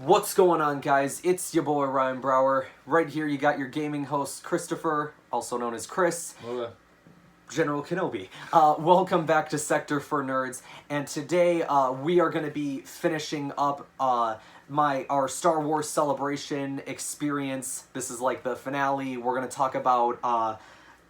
What's going on, guys? It's your boy Ryan Brower. Right here you got your gaming host Christopher, also known as Chris, General Kenobi. Welcome back to Sector for Nerds, and today we are going to be finishing up our Star Wars Celebration experience. This is like the finale. We're going to talk about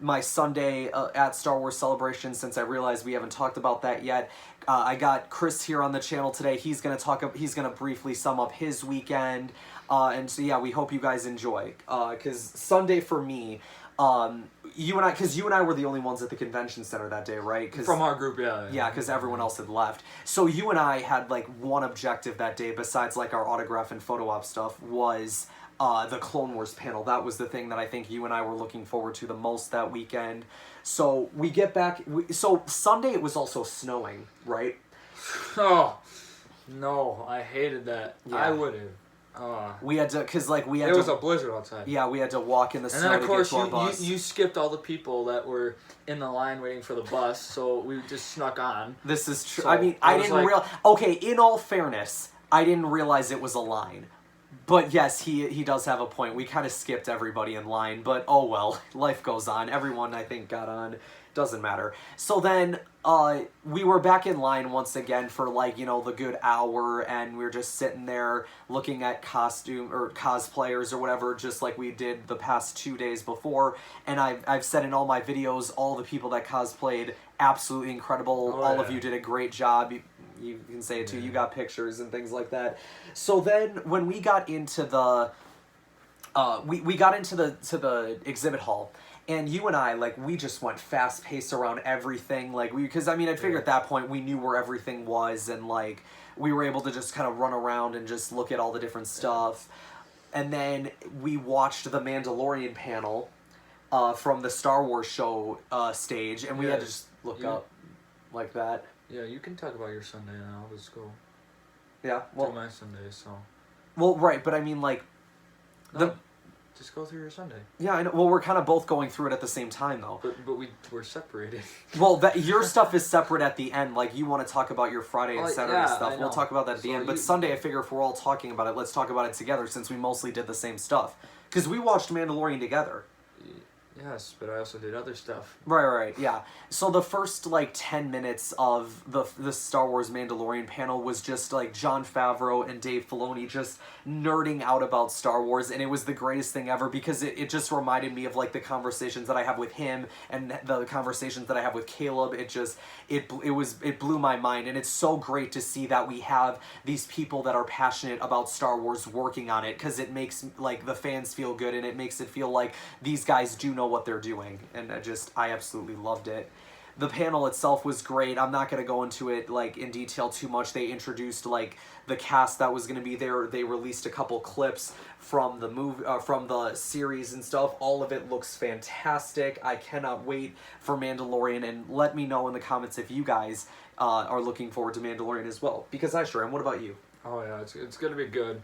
my Sunday at Star Wars Celebration, since I realized we haven't talked about that yet. I got Chris here on the channel today. He's gonna briefly sum up his weekend, and so yeah, we hope you guys enjoy. Because Sunday for me, you and I were the only ones at the convention center that day, right? From our group, yeah. Yeah, because everyone else had left. So you and I had like one objective that day, besides like our autograph and photo op stuff, was the Clone Wars panel. That was the thing that I think you and I were looking forward to the most that weekend. So we get back. So Sunday it was also snowing, right? Oh, no, I hated that. Yeah. I would have. We had to, It was a blizzard outside. Yeah, we had to walk in the snow And then, of to course, get to our bus. you skipped all the people that were in the line waiting for the bus, so we just snuck on. This is true. So I mean, I didn't realize... Okay, in all fairness, I didn't realize it was a line. But yes, he does have a point. We kind of skipped everybody in line, but oh well, life goes on. Everyone, I think, got on. Doesn't matter. So then, we were back in line once again for like, the good hour, and we were just sitting there looking at costume or cosplayers or whatever, just like we did the past 2 days before. And I've said in all my videos, all the people that cosplayed, absolutely incredible. All of you did a great job. You can say it too. You got pictures and things like that. So then, when we got into the, we got into the exhibit hall, and you and I, like, we just went fast paced around everything, like because I figured at that point we knew where everything was, and like we were able to just kind of run around and just look at all the different stuff, and then we watched the Mandalorian panel, from the Star Wars show stage, and we had to just look up like that. Yeah, you can talk about your Sunday now. Let's go. Yeah, well, do my Sunday, so. Well, right, but I mean, like, just go through your Sunday. Yeah, I know. Well, we're kind of both going through it at the same time, though. But we're separated. Well, your stuff is separate at the end. Like, you want to talk about your Friday and Saturday stuff. We'll talk about that at the end. But Sunday, I figure if we're all talking about it, let's talk about it together, since we mostly did the same stuff. Because we watched Mandalorian together. Yes, but I also did other stuff. Right, yeah. So the first, 10 minutes of the Star Wars Mandalorian panel was just, Jon Favreau and Dave Filoni just nerding out about Star Wars, and it was the greatest thing ever, because it just reminded me of, the conversations that I have with him and the conversations that I have with Caleb. It blew my mind, and it's so great to see that we have these people that are passionate about Star Wars working on it, because it makes, the fans feel good, and it makes it feel like these guys do know what they're doing, and I absolutely loved it. The panel itself was great. I'm not going to go into it in detail too much. They introduced the cast that was going to be there. They released a couple clips from the movie, from the series and stuff. All of it looks fantastic. I cannot wait for Mandalorian, and let me know in the comments if you guys are looking forward to Mandalorian as well, because I sure am. What about you? Oh yeah, it's going to be good.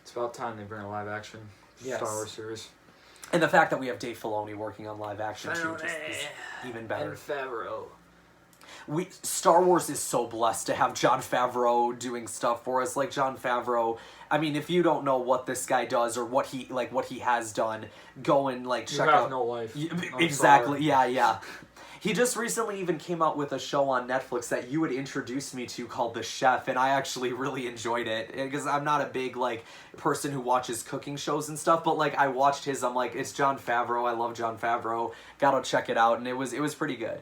It's about time they bring a live action Star Wars series. And the fact that we have Dave Filoni working on live action too just is even better. And Favreau. Star Wars is so blessed to have Jon Favreau doing stuff for us. Like, Jon Favreau, if you don't know what this guy does or what he has done, go and check out. You have no life. Exactly. Yeah. He just recently even came out with a show on Netflix that you had introduced me to called The Chef, and I actually really enjoyed it, because I'm not a big, person who watches cooking shows and stuff, but, I watched his, I'm like, it's Jon Favreau, I love Jon Favreau, gotta check it out, and it was pretty good.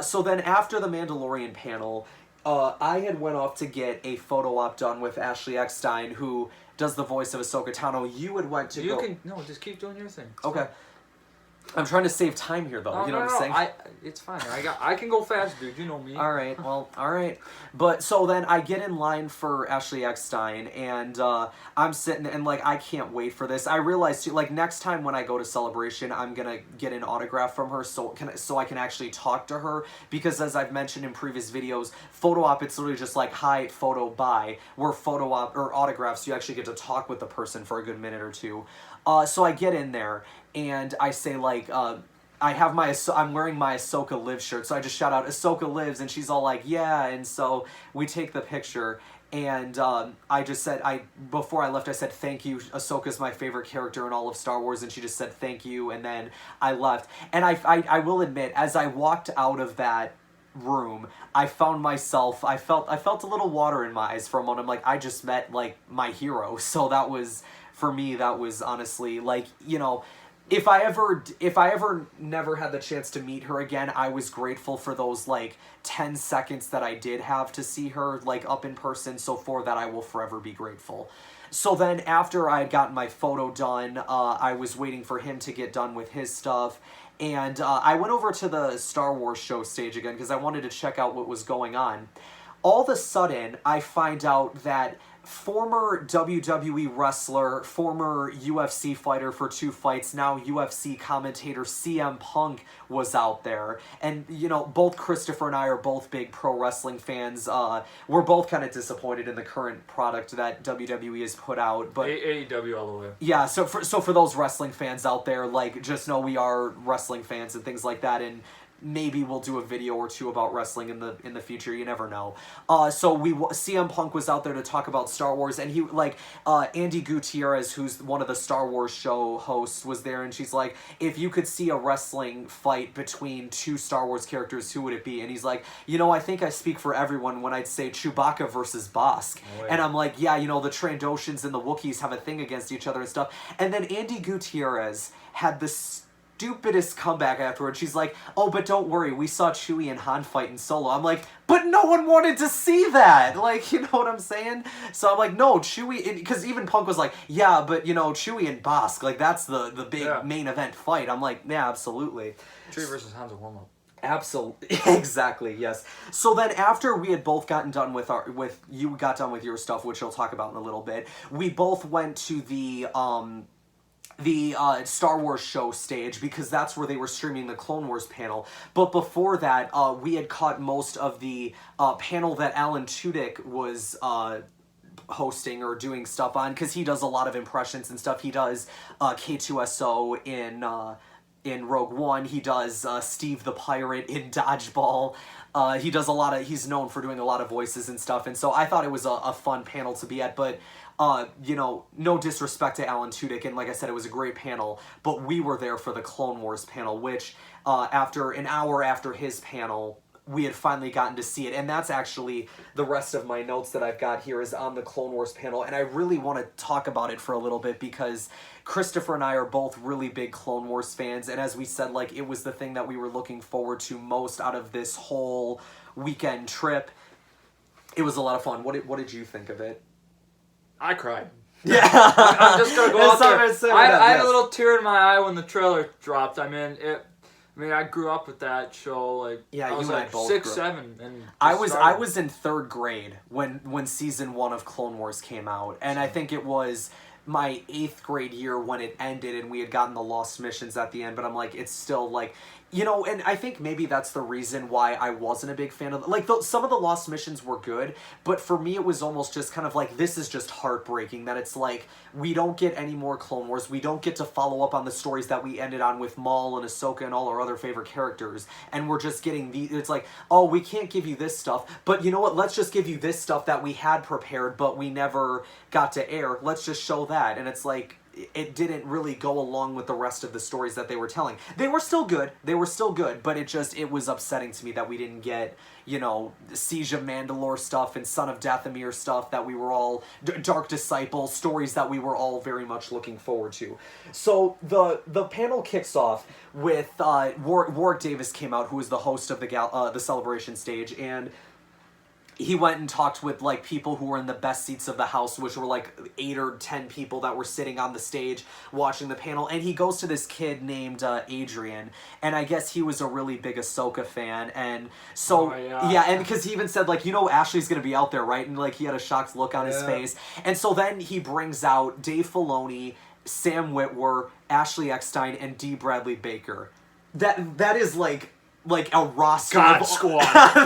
So then after the Mandalorian panel, I had went off to get a photo op done with Ashley Eckstein, who does the voice of Ahsoka Tano. You had went to No, just keep doing your thing. It's okay. fine. I'm trying to save time here, though. You know what I'm saying? It's fine. I can go fast, dude. You know me. All right. But so then I get in line for Ashley Eckstein, and I'm sitting, and I can't wait for this. I realized too, next time when I go to Celebration, I'm gonna get an autograph from her, so I can actually talk to her, because as I've mentioned in previous videos, photo op, it's literally just hi, photo, bye. Where photo op or autographs, you actually get to talk with the person for a good minute or two. So I get in there, and I say, I'm wearing my Ahsoka Lives shirt, so I just shout out, Ahsoka Lives, and she's all like, yeah, and so we take the picture, And I just said, before I left, I said, thank you. Ahsoka's my favorite character in all of Star Wars. And she just said, thank you. And then I left. And I will admit, as I walked out of that room, I found myself, I felt a little water in my eyes for a moment. I'm like, I just met, like, my hero. So that was, for me, that was honestly, like, you know, if I ever never had the chance to meet her again, I was grateful for those, like, 10 seconds that I did have to see her, like, up in person. So for that, I will forever be grateful. So then after I had gotten my photo done, I was waiting for him to get done with his stuff. And I went over to the Star Wars show stage again because I wanted to check out what was going on. All of a sudden, I find out that former WWE wrestler, former UFC fighter for 2 fights, now UFC commentator CM Punk was out there. And, you know, both Christopher and I are both big pro wrestling fans. We're both kind of disappointed in the current product that WWE has put out. But AEW all the way. yeah, so for those wrestling fans out there, like, just know we are wrestling fans and things like that, and maybe we'll do a video or two about wrestling in the future. You never know. So CM Punk was out there to talk about Star Wars, and he, like, Andy Gutierrez, who's one of the Star Wars show hosts, was there, and she's like, if you could see a wrestling fight between 2 Star Wars characters, who would it be? And he's like, you know, I think I speak for everyone when I'd say Chewbacca versus Bossk. Oh, yeah. And I'm like, yeah, you know, the Trandoshans and the Wookiees have a thing against each other and stuff. And then Andy Gutierrez had this stupidest comeback afterwards. She's like, oh, but don't worry, we saw Chewie and Han fight in Solo. I'm like, but no one wanted to see that. Like, you know what I'm saying? So I'm like, no, Chewie, because even Punk was like, yeah, but, you know, Chewie and Bossk, like, that's the big main event fight. I'm like, yeah, absolutely. Chewie versus Han's a warm-up. Absolutely, exactly, yes. So then after we had both gotten done with you got done with your stuff, which you'll talk about in a little bit, we both went to the Star Wars show stage because that's where they were streaming the Clone Wars panel. But before that, we had caught most of the panel that Alan Tudyk was hosting or doing stuff on, because he does a lot of impressions and stuff. He does K2SO in Rogue One. He does Steve the Pirate in Dodgeball. He does he's known for doing a lot of voices and stuff. And so I thought it was a fun panel to be at, but you know, no disrespect to Alan Tudyk, and like I said, it was a great panel, but we were there for the Clone Wars panel, which after an hour after his panel, we had finally gotten to see it. And that's actually the rest of my notes that I've got here is on the Clone Wars panel, and I really want to talk about it for a little bit because Christopher and I are both really big Clone Wars fans, and as we said, like, it was the thing that we were looking forward to most out of this whole weekend trip. It was a lot of fun. What did you think of it? I cried. Yeah. I'm just gonna go out there. I had yes. a little tear in my eye when the trailer dropped. I mean, I grew up with that show. Like, yeah, I was you and like I both 6, grew up. 7, and I was in 3rd grade when season 1 of Clone Wars came out, and I think it was my 8th grade year when it ended, and we had gotten the Lost Missions at the end. But I'm like, it's still like, you know, and I think maybe that's the reason why I wasn't a big fan of, like, some of the Lost Missions were good, but for me it was almost just kind of like, this is just heartbreaking that it's like, we don't get any more Clone Wars, we don't get to follow up on the stories that we ended on with Maul and Ahsoka and all our other favorite characters, and we're just getting it's like, oh, we can't give you this stuff, but you know what, let's just give you this stuff that we had prepared but we never got to air, let's just show that. And it's like, it didn't really go along with the rest of the stories that they were telling. They were still good, but it was upsetting to me that we didn't get, you know, Siege of Mandalore stuff and Son of Dathomir stuff that we were all, Dark Disciple, stories that we were all very much looking forward to. So the panel kicks off with Warwick Davis came out, who was the host of the celebration stage, and he went and talked with, like, people who were in the best seats of the house, which were, like, 8 or 10 people that were sitting on the stage watching the panel. And he goes to this kid named Adrian, and I guess he was a really big Ahsoka fan. And so, yeah, and because he even said, like, you know, Ashley's going to be out there, right? And, like, he had a shocked look on his face. And so then he brings out Dave Filoni, Sam Witwer, Ashley Eckstein, and D. Bradley Baker. That is, like, like a roster God of Squad.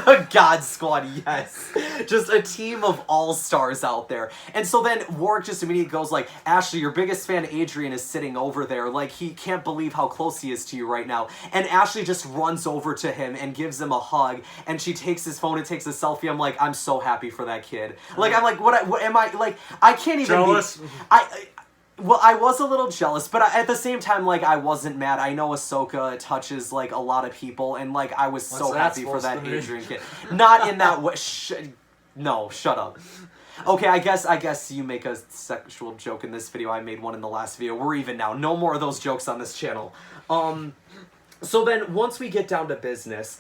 the God Squad, yes. Just a team of all-stars out there. And so then Warwick just immediately goes like, Ashley, your biggest fan Adrian is sitting over there. Like, he can't believe how close he is to you right now. And Ashley just runs over to him and gives him a hug, and she takes his phone and takes a selfie. I'm like, I'm so happy for that kid. Like, I'm like, what am I, like, I can't even Jealous? be... Well, I was a little jealous, but at the same time, like, I wasn't mad. I know Ahsoka touches, like, a lot of people, and, like, I was so happy for that Adrian kid. Not in that way. No, shut up. Okay, I guess you make a sexual joke in this video. I made one in the last video. We're even now. No more of those jokes on this channel. So then, once we get down to business...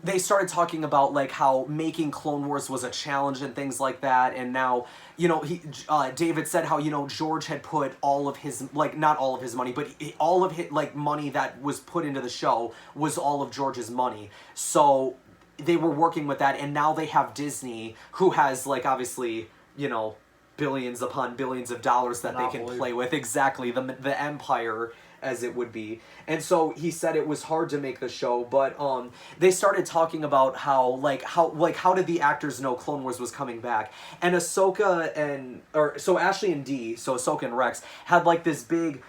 they started talking about, like, how making Clone Wars was a challenge and things like that, and now, you know, David said how, you know, George had put all of his, like, not all of his money, but all of his, like, money that was put into the show was all of George's money. So, they were working with that, and now they have Disney, who has, like, obviously, you know, billions upon billions of dollars that they can play with. Exactly, the empire, as it would be. And so he said it was hard to make the show, but they started talking about how did the actors know Clone Wars was coming back? And Ahsoka so Ashley and Dee, so Ahsoka and Rex, had like this big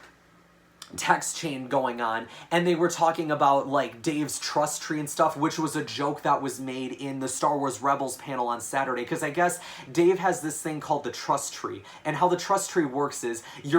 text chain going on, and they were talking about like Dave's trust tree and stuff, which was a joke that was made in the Star Wars Rebels panel on Saturday, because I guess Dave has this thing called the trust tree, and how the trust tree works is he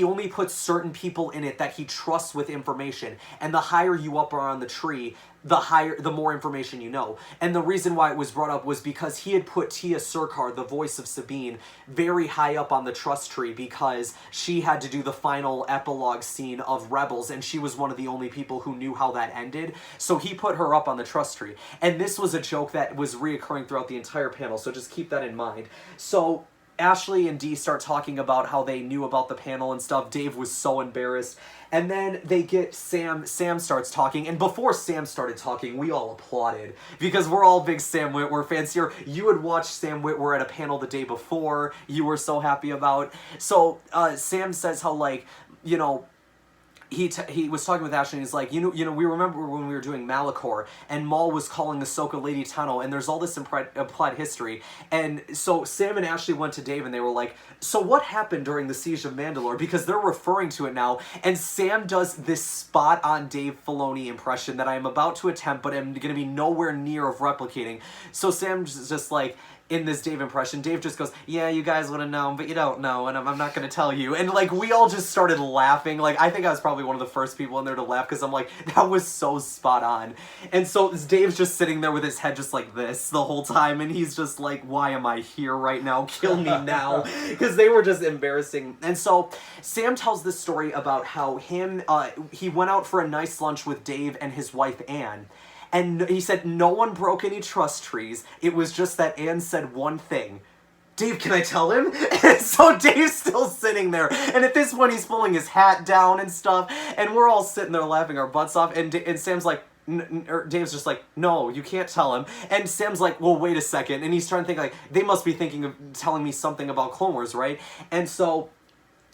only puts certain people in it that he trusts with information, and the higher you up are on the tree, the more information you know. And the reason why it was brought up was because he had put Tia Sircar, the voice of Sabine, very high up on the trust tree because she had to do the final epilogue scene of Rebels, and she was one of the only people who knew how that ended. So he put her up on the trust tree. And this was a joke that was reoccurring throughout the entire panel, so just keep that in mind. So Ashley and Dee start talking about how they knew about the panel and stuff. Dave was so embarrassed. And then they get Sam. Sam starts talking. And before Sam started talking, we all applauded. Because we're all big Sam Witwer fans here. You had watched Sam Witwer at a panel the day before. You were so happy about. So Sam says how, like, you know, he was talking with Ashley, and he's like, you know, we remember when we were doing Malachor, and Maul was calling Ahsoka Lady Tunnel, and there's all this implied history. And so Sam and Ashley went to Dave, and they were like, so what happened during the Siege of Mandalore? Because they're referring to it now, and Sam does this spot-on Dave Filoni impression that I am about to attempt, but I'm going to be nowhere near of replicating. So Sam's just like, in this Dave impression, Dave just goes, yeah, you guys would have known, but you don't know, and I'm not going to tell you. And, like, we all just started laughing. Like, I think I was probably one of the first people in there to laugh, because I'm like, that was so spot on. And so Dave's just sitting there with his head just like this the whole time, and he's just like, why am I here right now? Kill me now. Because they were just embarrassing. And so Sam tells this story about how he went out for a nice lunch with Dave and his wife, Anne. And he said no one broke any trust trees. It was just that Anne said one thing. Dave, can I tell him? And so Dave's still sitting there. And at this point, he's pulling his hat down and stuff. And we're all sitting there laughing our butts off. And Sam's like, Dave's just like, no, you can't tell him. And Sam's like, well, wait a second. And he's trying to think, like, they must be thinking of telling me something about Clone Wars, right? And so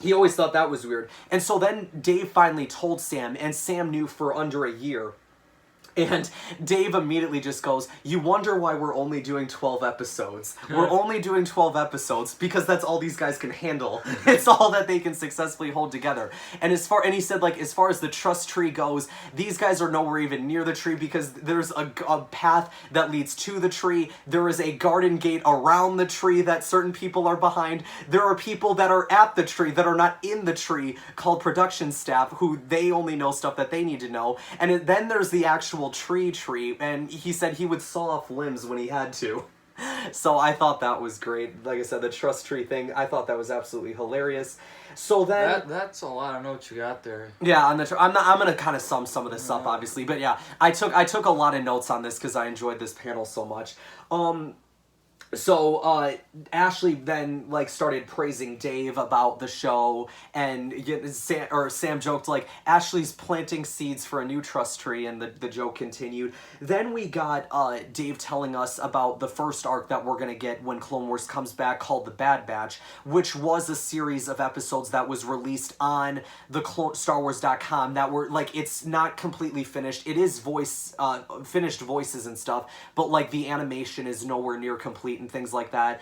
he always thought that was weird. And so then Dave finally told Sam, and Sam knew for under a year. And Dave immediately just goes, you wonder why we're only doing 12 episodes. We're only doing 12 episodes because that's all these guys can handle. It's all that they can successfully hold together. And he said, like, as far as the trust tree goes, these guys are nowhere even near the tree because there's a path that leads to the tree. There is a garden gate around the tree that certain people are behind. There are people that are at the tree that are not in the tree called production staff who they only know stuff that they need to know. And then there's the actual tree, and he said he would saw off limbs when he had to. So I thought that was great. Like I said, the trust tree thing, I thought that was absolutely hilarious. So then that's a lot of notes you got there. Yeah, I'm gonna kind of sum some of this up, obviously, but yeah, I took a lot of notes on this because I enjoyed this panel so much. So Ashley then like started praising Dave about the show, and Sam joked like Ashley's planting seeds for a new trust tree, and the joke continued. Then we got Dave telling us about the first arc that we're gonna get when Clone Wars comes back, called The Bad Batch, which was a series of episodes that was released on the StarWars.com that were like, it's not completely finished. It is finished voices and stuff, but like the animation is nowhere near complete and things like that.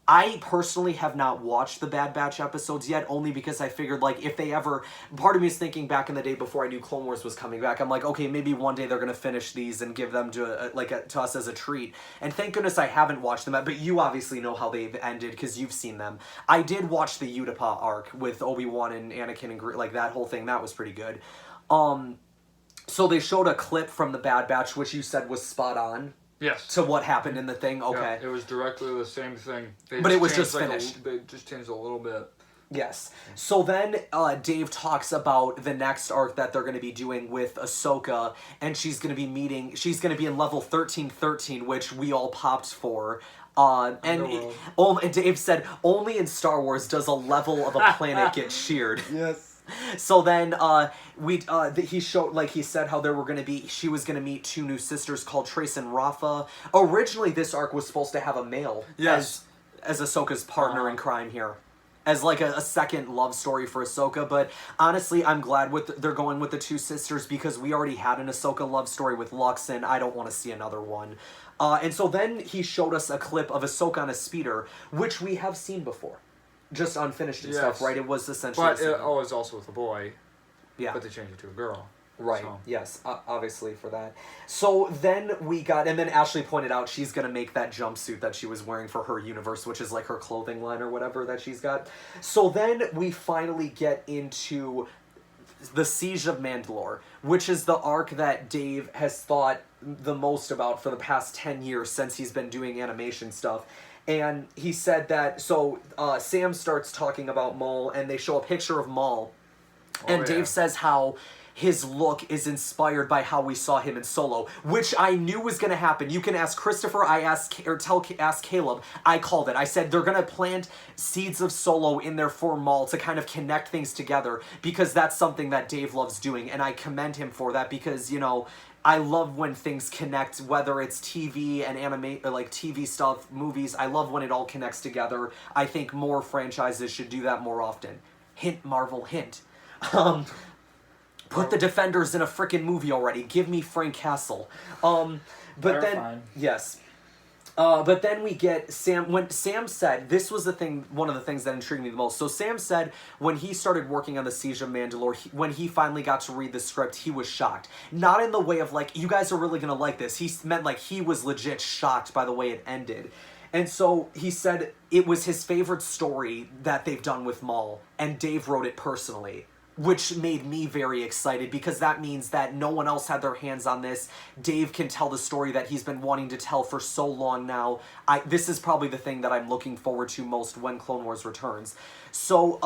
I personally have not watched the Bad Batch episodes yet, only because I figured like if they ever, part of me is thinking back in the day before I knew Clone Wars was coming back, I'm like, okay, maybe one day they're gonna finish these and give them to to us as a treat. And thank goodness I haven't watched them, but you obviously know how they've ended because you've seen them. I did watch the Utapau arc with Obi-Wan and Anakin and like that whole thing. That was pretty good. So they showed a clip from the Bad Batch, which you said was spot on. Yes. To what happened in the thing? Okay. Yeah, it was directly the same thing. But it was just finished. They just changed a little bit. Yes. So then Dave talks about the next arc that they're going to be doing with Ahsoka, and she's going to be in level 1313, which we all popped for. And Dave said, only in Star Wars does a level of a planet get sheared. Yes. So then he showed, like he said how she was going to meet two new sisters called Trace and Rafa. Originally this arc was supposed to have a male as Ahsoka's partner in crime here, as like a second love story for Ahsoka. But honestly, I'm glad they're going with the two sisters, because we already had an Ahsoka love story with Lux, and I don't want to see another one. And so then he showed us a clip of Ahsoka on a speeder, which we have seen before. Just unfinished and stuff, right? It was essentially... But it was also with a boy. Yeah. But they changed it to a girl. Right, so. Yes, obviously for that. So then and then Ashley pointed out she's going to make that jumpsuit that she was wearing for her universe, which is like her clothing line or whatever that she's got. So then we finally get into the Siege of Mandalore, which is the arc that Dave has thought the most about for the past 10 years since he's been doing animation stuff. And he said that, Sam starts talking about Maul, and they show a picture of Maul. And Dave says how his look is inspired by how we saw him in Solo, which I knew was going to happen. You can ask Christopher, ask Caleb. I called it. I said they're going to plant seeds of Solo in there for Maul to kind of connect things together, because that's something that Dave loves doing, and I commend him for that, because, I love when things connect, whether it's TV and anime, or like TV stuff, movies. I love when it all connects together. I think more franchises should do that more often. Hint, Marvel, hint. Put the Defenders in a frickin' movie already. Give me Frank Castle. Yes. But then we get Sam. When Sam said, this was one of the things that intrigued me the most. So Sam said when he started working on the Siege of Mandalore, when he finally got to read the script, he was shocked. Not in the way of like, you guys are really gonna like this. He meant like he was legit shocked by the way it ended. And so he said it was his favorite story that they've done with Maul, and Dave wrote it personally, which made me very excited, because that means that no one else had their hands on this. Dave can tell the story that he's been wanting to tell for so long now. This is probably the thing that I'm looking forward to most when Clone Wars returns. So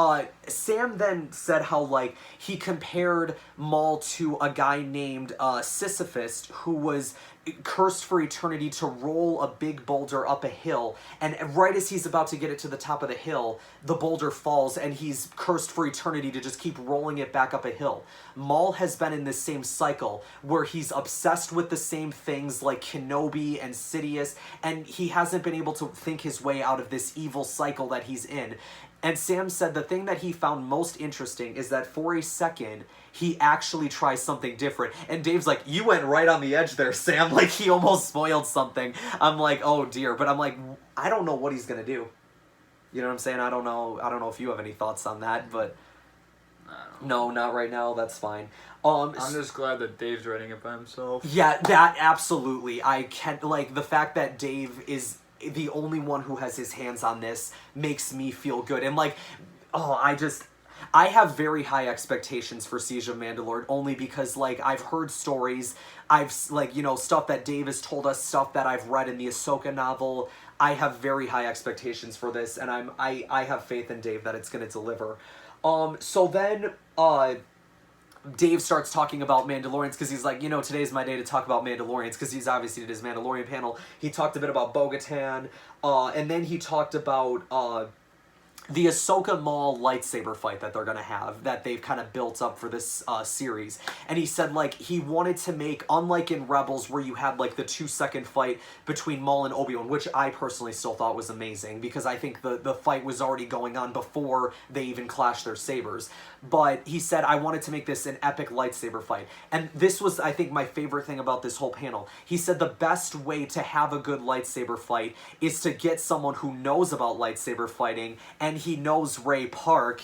Sam then said how like he compared Maul to a guy named Sisyphus, who was cursed for eternity to roll a big boulder up a hill, and right as he's about to get it to the top of the hill, the boulder falls, and he's cursed for eternity to just keep rolling it back up a hill. Maul has been in this same cycle where he's obsessed with the same things like Kenobi and Sidious, and he hasn't been able to think his way out of this evil cycle that he's in. And Sam said the thing that he found most interesting is that for a second, he actually tries something different. And Dave's like, you went right on the edge there, Sam. Like, he almost spoiled something. I'm like, oh dear. But I'm like, I don't know what he's going to do. You know what I'm saying? I don't know if you have any thoughts on that, but no, not right now. That's fine. I'm just glad that Dave's writing it by himself. Yeah, that absolutely. I can't, like, the fact that Dave is the only one who has his hands on this makes me feel good. And like, I have very high expectations for Siege of Mandalore, only because like I've heard stories, stuff that Dave has told us, stuff that I've read in the Ahsoka novel. I have very high expectations for this, and I have faith in Dave that it's going to deliver. So then Dave starts talking about Mandalorians because he's like, today's my day to talk about Mandalorians because he's obviously did his Mandalorian panel. He talked a bit about Bo-Katan, and then he talked about the Ahsoka Maul lightsaber fight that they're going to have, that they've kind of built up for this series. And he said, like, he wanted to make, unlike in Rebels where you had, like, the 2-second fight between Maul and Obi-Wan, which I personally still thought was amazing, because I think the fight was already going on before they even clashed their sabers. But he said, I wanted to make this an epic lightsaber fight. And this was, I think, my favorite thing about this whole panel. He said the best way to have a good lightsaber fight is to get someone who knows about lightsaber fighting, and he knows Ray Park.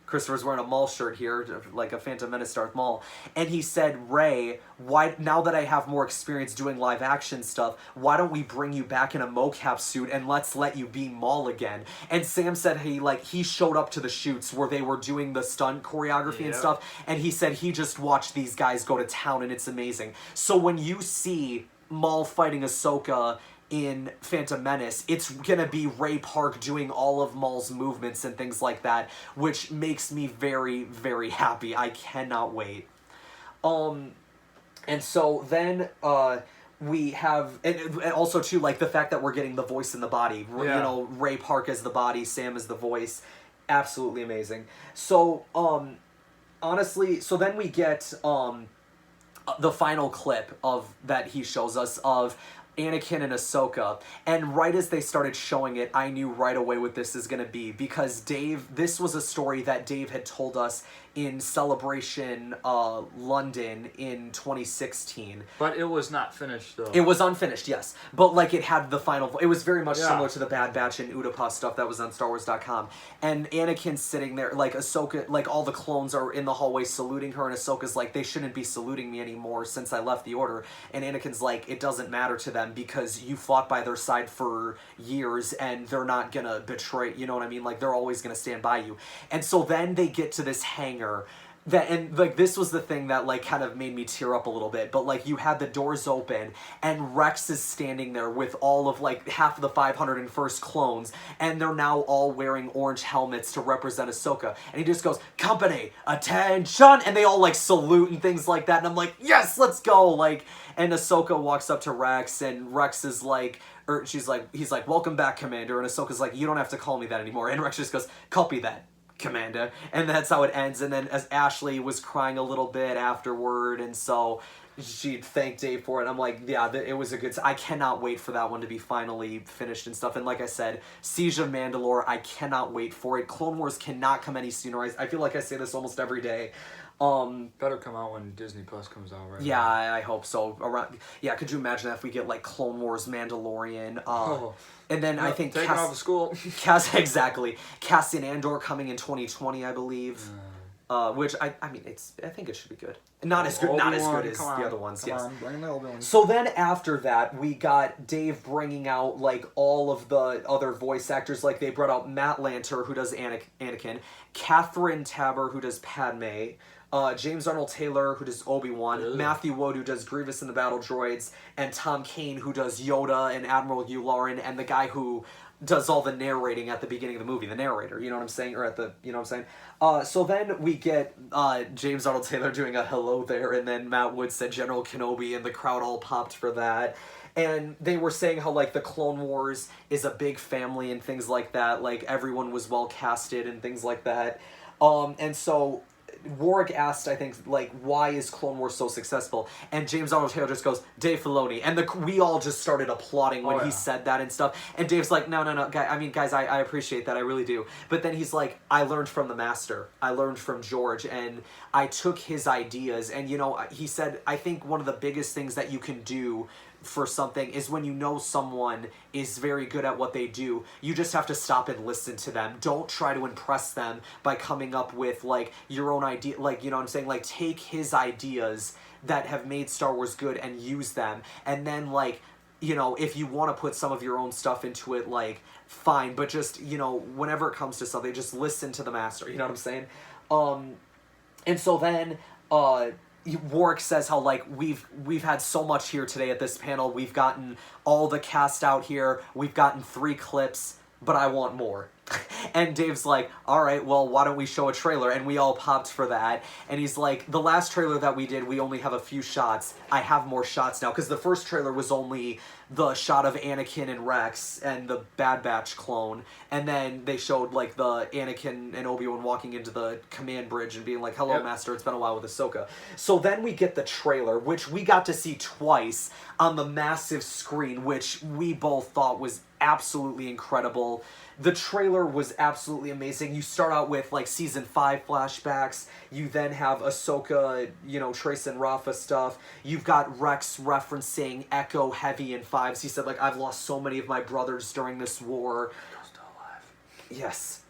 Christopher's wearing a Maul shirt here, like a Phantom Menace Darth Maul. And he said, Ray, why, now that I have more experience doing live action stuff, why don't we bring you back in a mocap suit and let's let you be Maul again? And Sam said he showed up to the shoots where they were doing the stunt choreography and stuff, and he said he just watched these guys go to town, and it's amazing. So when you see Maul fighting Ahsoka in Phantom Menace, it's gonna be Ray Park doing all of Maul's movements and things like that, which makes me very, very happy. I cannot wait. And so then we have, and also too, like, the fact that we're getting the voice in the body. Yeah. Ray Park as the body, Sam as the voice. Absolutely amazing. So, honestly, so then we get the final clip of that he shows us of Anakin and Ahsoka, and right as they started showing it, I knew right away what this is going to be, because this was a story that Dave had told us in Celebration London in 2016. But it was not finished, though. It was unfinished, yes. But, like, it had the final... It was very much similar to the Bad Batch and Utapau stuff that was on StarWars.com. And Anakin's sitting there, like, Ahsoka... Like, all the clones are in the hallway saluting her, and Ahsoka's like, they shouldn't be saluting me anymore since I left the Order. And Anakin's like, it doesn't matter to them because you fought by their side for years, and they're not gonna betray... You know what I mean? Like, they're always gonna stand by you. And so then they get to this hangar and like this was the thing that like kind of made me tear up a little bit, but like you had the doors open and Rex is standing there with all of like half of the 501st clones, and they're now all wearing orange helmets to represent Ahsoka, and he just goes, "Company, attention," and they all like salute and things like that, and I'm like, yes, let's go. Like, and Ahsoka walks up to Rex, and Rex is like, or he's like, "Welcome back, Commander," and Ahsoka's like, "You don't have to call me that anymore," and Rex just goes, "Copy that, Commander," and that's how it ends. And then as Ashley was crying a little bit afterward, and so she thanked Dave for it. I'm like, yeah, it was a good... I cannot wait for that one to be finally finished and stuff. And like I said, Siege of Mandalore, I cannot wait for it. Clone Wars cannot come any sooner. I feel like I say this almost every day. Better come out when Disney Plus comes out, right? Yeah, I hope so. Could you imagine that if we get like Clone Wars, Mandalorian, and then I think taking off of school. Exactly. Cassian Andor coming in 2020, I believe. Which I mean, I think it should be good. Not as good as the other ones. Yes. Bring the Obi-Wan. So then after that, we got Dave bringing out like all of the other voice actors. Like they brought out Matt Lanter, who does Anakin, Catherine Taber, who does Padme, James Arnold Taylor, who does Obi-Wan, Matthew Wood, who does Grievous and the Battle Droids, and Tom Kane, who does Yoda and Admiral Yularen, and the guy who does all the narrating at the beginning of the movie, the narrator, you know what I'm saying? Or at the, you know what I'm saying? So then we get James Arnold Taylor doing a hello there, and then Matt Wood said General Kenobi, and the crowd all popped for that. And they were saying how, like, the Clone Wars is a big family and things like that. Like, everyone was well casted and things like that. And so Warwick asked, I think, like, why is Clone Wars so successful? And James Arnold Taylor just goes, Dave Filoni. And we all just started applauding when he said that and stuff. And Dave's like, no, guys, I appreciate that, I really do. But then he's like, I learned from the master. I learned from George, and I took his ideas. And, you know, he said, I think one of the biggest things that you can do for something is when you know someone is very good at what they do, you just have to stop and listen to them. Don't try to impress them by coming up with like your own idea, like, you know what I'm saying, like take his ideas that have made Star Wars good and use them, and then like, you know, if you want to put some of your own stuff into it, like fine, but just, you know, whenever it comes to something, just listen to the master, you know what I'm saying? And so then Warwick says how, like, we've had so much here today at this panel. We've gotten all the cast out here. We've gotten 3 clips, but I want more. And Dave's like, all right, well, why don't we show a trailer? And we all popped for that. And he's like, the last trailer that we did, we only have a few shots. I have more shots now. Because the first trailer was only the shot of Anakin and Rex and the Bad Batch clone. And then they showed, like, the Anakin and Obi-Wan walking into the command bridge and being like, hello, Master, it's been a while with Ahsoka. So then we get the trailer, which we got to see twice on the massive screen, which we both thought was absolutely incredible. The trailer was absolutely amazing. You start out with, like, Season 5 flashbacks. You then have Ahsoka, you know, Trace and Rafa stuff. You've got Rex referencing Echo Heavy and Fives. He said, like, I've lost so many of my brothers during this war. They're still alive. Yes.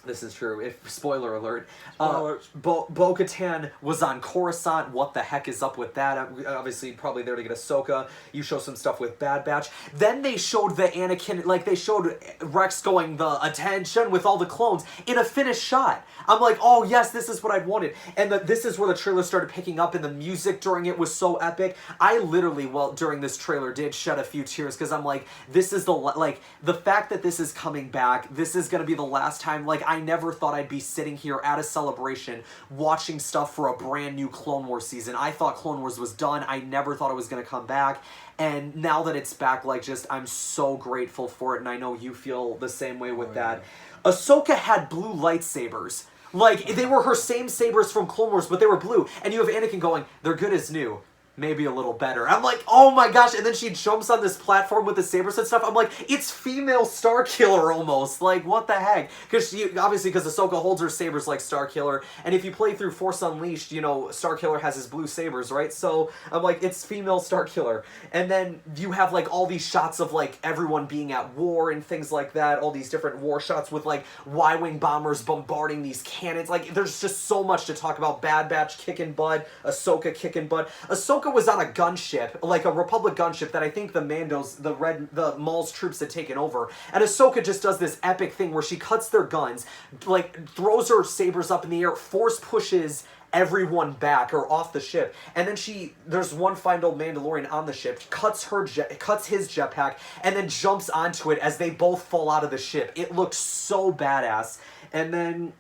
This is true. If spoiler alert, Spoilers. Bo-Katan was on Coruscant. What the heck is up with that? Obviously, probably there to get Ahsoka. You show some stuff with Bad Batch. Then they showed the Anakin, like they showed Rex going the attention with all the clones in a finished shot. I'm like, oh yes, this is what I'd wanted. And this is where the trailer started picking up, and the music during it was so epic. I literally, during this trailer, did shed a few tears because I'm like, this is the fact that this is coming back. This is gonna be the last time. Like, I never thought I'd be sitting here at a celebration watching stuff for a brand new Clone Wars season. I thought Clone Wars was done. I never thought it was going to come back. And now that it's back, like, just, I'm so grateful for it. And I know you feel the same way with that. Yeah. Ahsoka had blue lightsabers. Like, they were her same sabers from Clone Wars, but they were blue. And you have Anakin going, they're good as new. Maybe a little better. I'm like, oh my gosh. And then she jumps on this platform with the sabers and stuff. I'm like, it's female Starkiller almost. Like, what the heck? Because obviously, because Ahsoka holds her sabers like Starkiller. And if you play through Force Unleashed, you know, Starkiller has his blue sabers, right? So I'm like, it's female Starkiller. And then you have, like, all these shots of, like, everyone being at war and things like that. All these different war shots with, like, Y-Wing bombers bombarding these cannons. Like, there's just so much to talk about. Bad Batch kicking butt. Ahsoka kicking butt. Ahsoka was on a gunship, like a Republic gunship that I think the Maul's troops had taken over. And Ahsoka just does this epic thing where she cuts their guns, like, throws her sabers up in the air, force pushes everyone back or off the ship, and then there's one final Mandalorian on the ship, cuts his jetpack, and then jumps onto it as they both fall out of the ship. It looks so badass. And then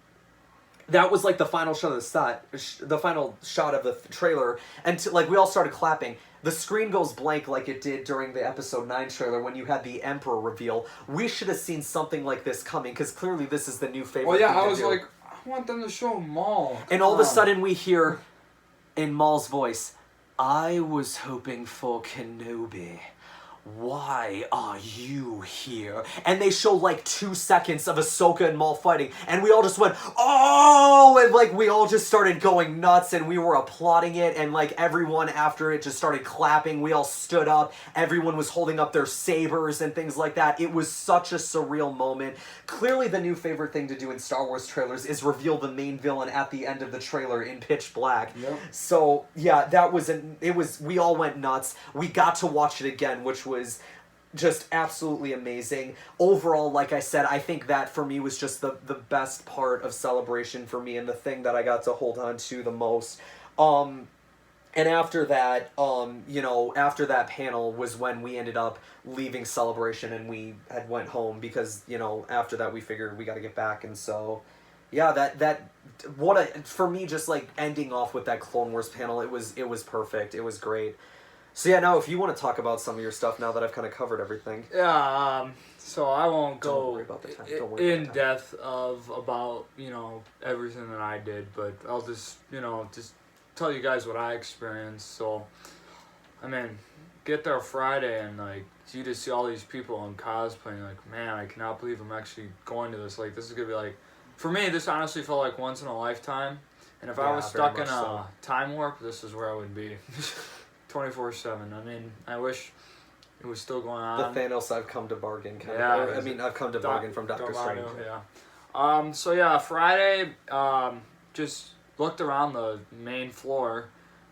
that was, like, the final shot of the final shot of the trailer, and like, we all started clapping. The screen goes blank like it did during the Episode 9 trailer when you had the Emperor reveal. We should have seen something like this coming, because clearly this is the new favorite. Well, yeah, thing I was to do. like, I want them to show Maul. And all of a sudden we hear, in Maul's voice, I was hoping for Kenobi. Why are you here? And they show, like, 2 seconds of Ahsoka and Maul fighting, and we all just went, oh! And, like, we all just started going nuts, and we were applauding it, and, like, everyone after it just started clapping. We all stood up. Everyone was holding up their sabers and things like that. It was such a surreal moment. Clearly the new favorite thing to do in Star Wars trailers is reveal the main villain at the end of the trailer in pitch black. Yep. So, yeah, we all went nuts. We got to watch it again, which was just absolutely amazing. Overall, like I said, I think that for me was just the best part of Celebration for me, and the thing that I got to hold on to the most. And after that, after that panel was when we ended up leaving Celebration, and we had went home because, after that we figured we got to get back. And so, yeah, for me, just, like, ending off with that Clone Wars panel, it was perfect. It was great. So yeah, now if you want to talk about some of your stuff now that I've kind of covered everything. Yeah, so I won't Don't go worry about the time. Don't worry in about the time. depth about, everything that I did, but I'll just tell you guys what I experienced. So, I mean, get there Friday and, like, you just see all these people in cosplay and, like, man, I cannot believe I'm actually going to this. Like, this is going to be, like, for me, this honestly felt like once in a lifetime. And if I was stuck in a time warp, this is where I would be. 24/7. I mean, I wish it was still going on. The Thanos I've come to bargain kind Yeah, of. I mean, I've come to bargain from Doctor Strange. Yeah. So yeah, Friday, just looked around the main floor.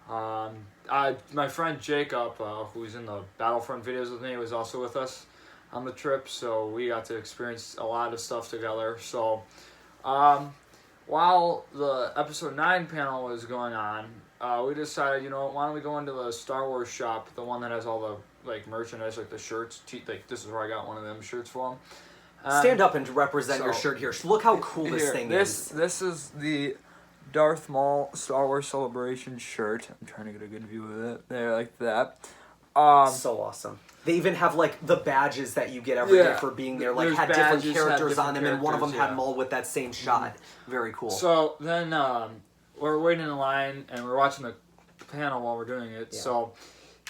My friend Jacob, who's in the Battlefront videos with me, was also with us on the trip, so we got to experience a lot of stuff together. So, while the Episode 9 panel was going on, we decided, why don't we go into the Star Wars shop, the one that has all the, like, merchandise, like the shirts, like, this is where I got one of them shirts from. Stand up and represent your so- shirt here. Look how cool this thing is. This is the Darth Maul Star Wars Celebration shirt. I'm trying to get a good view of it. There, like that. So awesome. They even have like the badges that you get every day for being there. Like There's had different badges, characters had on them, and one of them different had them all with that same shot. Very cool. So then we're waiting in line and we're watching the panel while we're doing it. Yeah. So,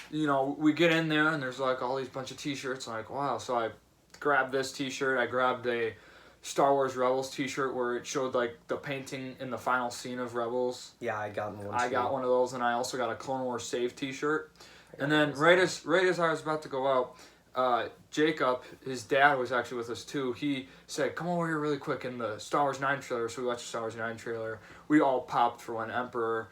you know, we get in there and there's like all these bunch of t-shirts. I'm like, wow. So I grabbed this t-shirt. I grabbed a Star Wars Rebels t-shirt where it showed like the painting in the final scene of Rebels. Yeah, I got one. I got one of those, and I also got a Clone Wars Save t-shirt. And then right as I was about to go out, Jacob, his dad was actually with us too. He said, "Come over here really quick." In the Star Wars 9 trailer, so we watched the Star Wars 9 trailer. We all popped for when Emperor,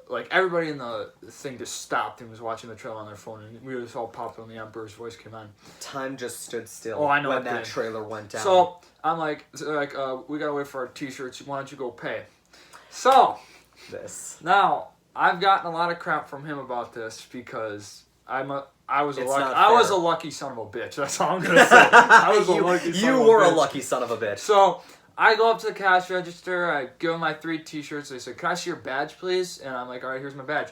like everybody in the thing just stopped and was watching the trailer on their phone, and we just all popped when the Emperor's voice came on. Time just stood still. Oh, I know when it that did. trailer went down. So I'm like, we gotta wait for our t-shirts. Why don't you go pay? So this. now I've gotten a lot of crap from him about this because I was It's a not lucky fair. lucky son of a bitch. That's all I'm gonna say. I was a lucky son You of were a bitch. lucky son of a bitch. So I go up to the cash register. I give them my 3 t-shirts. They said, "Can I see your badge, please?" And I'm like, "All right, here's my badge."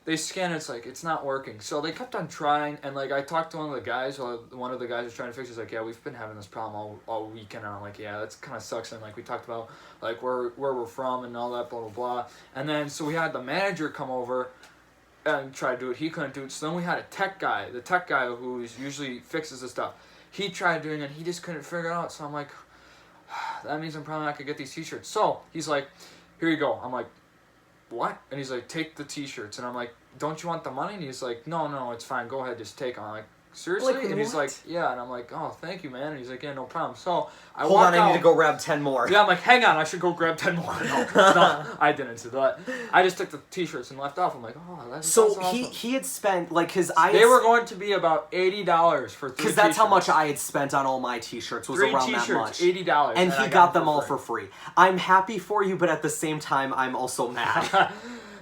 They scan it. It's like it's not working. So they kept on trying, and like I talked to one of the guys. One of the guys was trying to fix it. He's like, "Yeah, we've been having this problem all weekend." And I'm like, "Yeah, that's kind of sucks." And like we talked about like where we're from and all that, blah blah blah. And then so we had the manager come over and try to do it. He couldn't do it. So then we had a tech guy, the tech guy who usually fixes the stuff. He tried doing it. He just couldn't figure it out. So I'm like, that means I'm probably not gonna get these t-shirts. So he's like, "Here you go." I'm like, "What?" And he's like, "Take the t-shirts." And I'm like, "Don't you want the money?" And he's like, no, it's fine. Go ahead, just take them. I'm like, "Seriously?" Like, and he's what? like, "Yeah." And I'm like, "Oh, thank you, man." And he's like, "Yeah, no problem." So I Hold walk on, I out. need to go grab 10 more. Yeah, I'm like, "Hang on, I should go grab 10 more." No, I didn't do that. I just took the t-shirts and left off. I'm like, "Oh, that's So awesome." he had spent like They were going to be about $80 for 3 because that's how much t-shirts. I had spent on all my t-shirts was 3 around t-shirts, that much. $80, And I he got them for all free. for free. I'm happy for you, but at the same time, I'm also mad.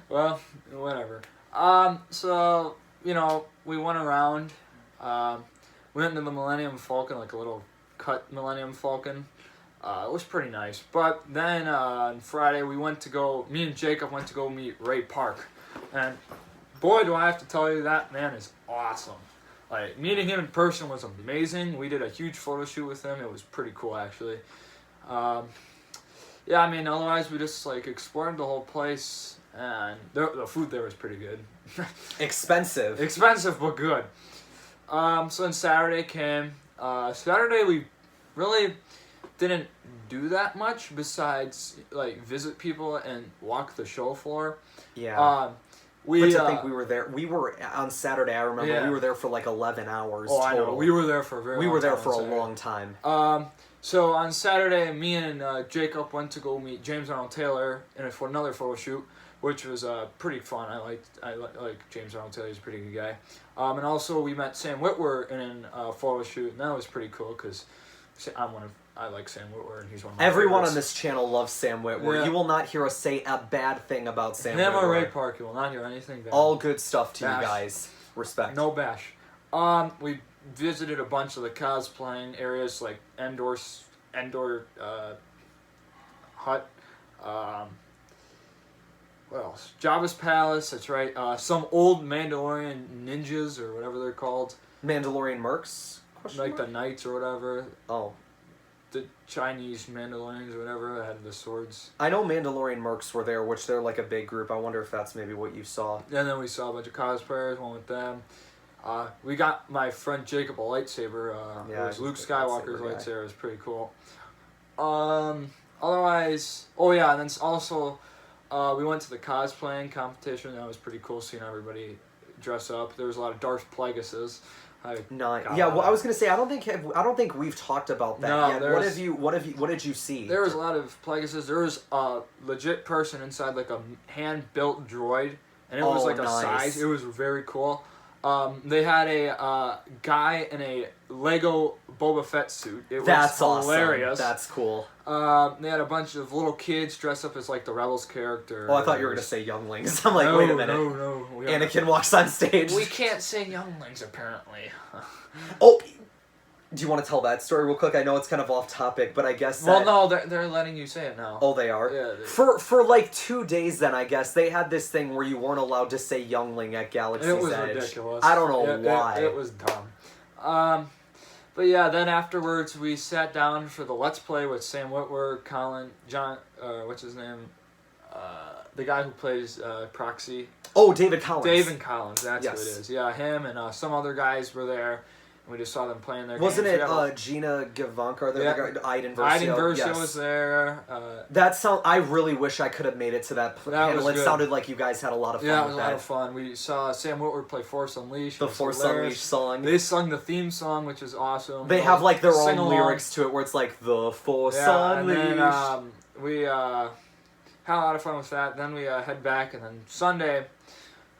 Well, whatever. So, you know, we went around. We went into the Millennium Falcon, like a little cut Millennium Falcon. It was pretty nice. But then on Friday, me and Jacob went to go meet Ray Park. And boy, do I have to tell you, that man is awesome. Like, meeting him in person was amazing. We did a huge photo shoot with him. It was pretty cool, actually. Yeah, I mean, otherwise we just, like, explored the whole place. And the food there was pretty good. Expensive. Expensive, but good. So then Saturday came. Saturday we really didn't do that much besides like visit people and walk the show floor. Yeah. We But to think we were there. We were on Saturday. I remember Yeah. we were there for like 11 hours. Oh, total. I know. We were there for a very. We long were there time for on a Saturday. long time. So on Saturday, me and Jacob went to go meet James Arnold Taylor for another photo shoot, which was pretty fun. I like James Arnold Taylor. He's a pretty good guy. And also we met Sam Witwer in a photo shoot, and that was pretty cool because I like Sam Witwer, and he's one of my Everyone favorites. on this channel loves Sam Witwer. Yeah. You will not hear us say a bad thing about Sam Him or Ray Witwer. Park, you will not hear anything bad. All good stuff to Bash. you guys. Respect. No bash. We visited a bunch of the cosplaying areas like Endor Hut. What else? Jabba's Palace. That's right. Some old Mandalorian ninjas or whatever they're called, Mandalorian Mercs? like the knights or whatever. Oh. The Chinese Mandalorians or whatever that had the swords. I know Mandalorian Mercs were there, which they're like a big group. I wonder if that's maybe what you saw. And then we saw a bunch of cosplayers. Went with them. We got my friend Jacob a lightsaber. Yeah, It was he's Luke a big Skywalker's lightsaber guy. lightsaber. It was pretty cool. Otherwise, oh yeah, and then also we went to the cosplaying competition. That was pretty cool seeing everybody dress up. There was a lot of Darth Plagueuses. Yeah, well, I was gonna say I don't think we've talked about that No, yet. there's- What did you see? There was a lot of Plagueuses. There was a legit person inside like a hand-built droid, and it was Oh, like a nice. size. It was very cool. They had a guy in a Lego Boba Fett suit. It was That's hilarious. awesome. That's cool. They had a bunch of little kids dressed up as like the Rebels character. Oh, I thought you were gonna say younglings. I'm like, wait a minute. No. Anakin walks on stage. We can't say younglings apparently. Oh, Do you want to tell that story real quick? I know it's kind of off topic, but I guess Well, that... no, they're letting you say it now. Oh, they are? Yeah. For like 2 days then, I guess, they had this thing where you weren't allowed to say Youngling at Galaxy's It was Edge. ridiculous. I don't know why. It was dumb. But yeah, then afterwards we sat down for the Let's Play with Sam Whitwer, Colin, John, what's his name? The guy who plays Proxy. Oh, David Collins. David Collins, that's Yes. who it is. Yeah, him and some other guys were there. And we just saw them playing their Wasn't games. it Gina Gavanka? Yeah. Aiden Versio? Aiden Versio Yes. was there. I really wish I could have made it to that panel. was It good. sounded like you guys had a lot of fun Yeah, it with was a that. lot of fun. We saw Sam Whitwer play Force Unleashed. The which was Force hilarious. Unleashed song. They sung the theme song, which is awesome. They have like their own Sing-along. lyrics to it where it's like, the Force Yeah, and Unleashed. then we had a lot of fun with that. Then we head back, and then Sunday,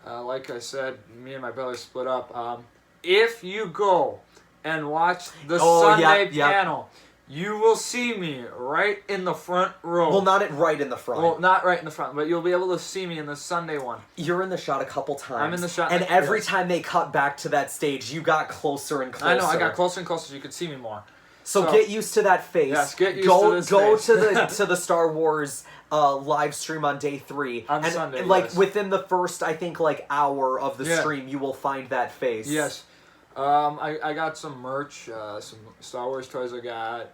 like I said, me and my brother split up. If you go and watch the Sunday panel, you will see me right in the front row. Well, not right in the front. Well, not right in the front, but you'll be able to see me in the Sunday one. You're in the shot a couple times. I'm in the shot. And every yes. time they cut back to that stage, you got closer and closer. I know, I got closer and closer so you could see me more. So get used to that face. Yes, get used go, to this Go face. to the to the Star Wars live stream on day 3. On and Sunday, like yes. within the first, I think, like hour of the stream, you will find that face. Yes. I got some merch, some Star Wars toys I got.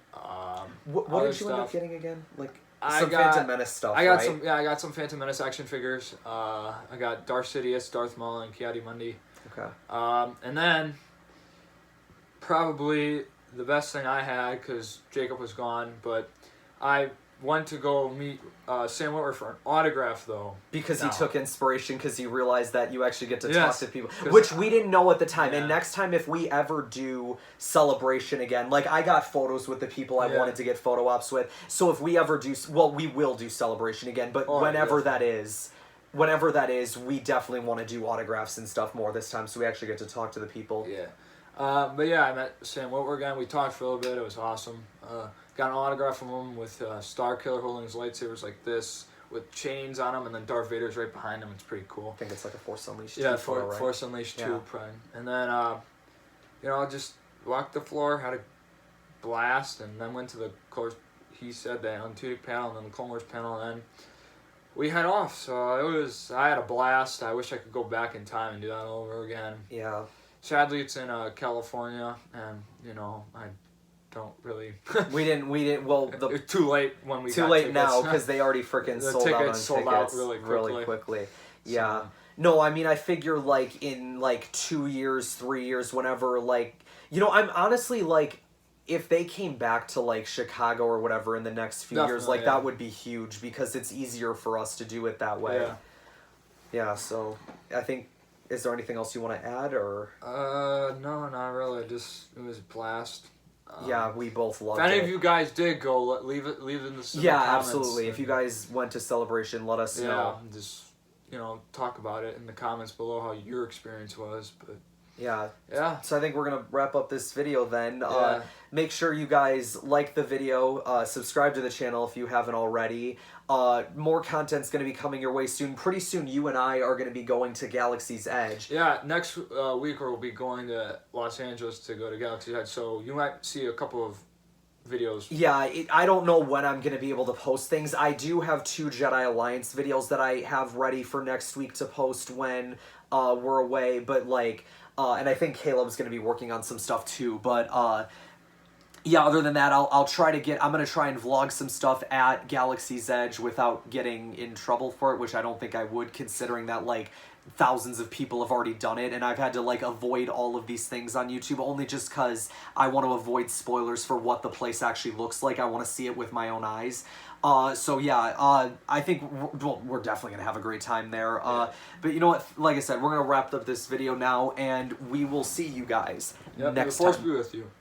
What did you end up getting again? Like I some got, Phantom Menace stuff, I got right? I got some Phantom Menace action figures. I got Darth Sidious, Darth Maul, and Ki-Adi-Mundi. Okay. And then probably the best thing I had, because Jacob was gone, but I went to go meet Sam Whitwer for an autograph, though. Because he took inspiration, because he realized that you actually get to talk Yes, to people. Which we didn't know at the time. And Yeah. next time, if we ever do Celebration again, like I got photos with the people I Yeah. wanted to get photo ops with. So if we ever do, well, we will do Celebration again. But whenever that is, we definitely want to do autographs and stuff more this time. So we actually get to talk to the people. Yeah. But yeah, I met Sam Whitwer again. We talked for a little bit. It was awesome. Got an autograph from him with Star Killer holding his lightsabers like this with chains on them, and then Darth Vader's right behind him. It's pretty cool. I think it's like a Force Unleashed 2 Yeah, photo, right? Force Unleashed 2 Yeah. Prime. And then, just walked the floor, had a blast, and then went to the, of course, he said the Alan Tudyk panel, and then the Clone Wars panel, and then we head off. So I had a blast. I wish I could go back in time and do that all over again. Yeah. Sadly, it's in California, and I don't really. We didn't. Well, It's too late when we. Too got late tickets. now because they already freaking The sold out on tickets sold out tickets really quickly. Yeah. So- No, I mean I figure like in like 2 years, 3 years, whenever I'm honestly like if they came back to like Chicago or whatever in the next few years, like that would be huge because it's easier for us to do it that way. Yeah. Yeah. So I think. Is there anything else you want to add, or? No, not really. Just it was a blast. Yeah, we both loved If any it. of you guys did go, leave it in the comments. Absolutely. If you guys went to Celebration, let us know. Just talk about it in the comments below how your experience was. But Yeah. yeah. So I think we're going to wrap up this video then. Yeah. Make sure you guys like the video, subscribe to the channel if you haven't already. More content's going to be coming your way soon. Pretty soon you and I are going to be going to Galaxy's Edge. Yeah, next week we'll be going to Los Angeles to go to Galaxy's Edge, so you might see a couple of videos. Yeah, I don't know when I'm going to be able to post things. I do have 2 Jedi Alliance videos that I have ready for next week to post when we're away, but and I think Caleb's going to be working on some stuff too, but yeah, other than that, I'm going to try and vlog some stuff at Galaxy's Edge without getting in trouble for it, which I don't think I would, considering that, thousands of people have already done it, and I've had to, avoid all of these things on YouTube, only just because I want to avoid spoilers for what the place actually looks like. I want to see it with my own eyes. So yeah, I think we're definitely going to have a great time there. But you know what? Like I said, we're going to wrap up this video now, and we will see you guys next time. The Force be with you.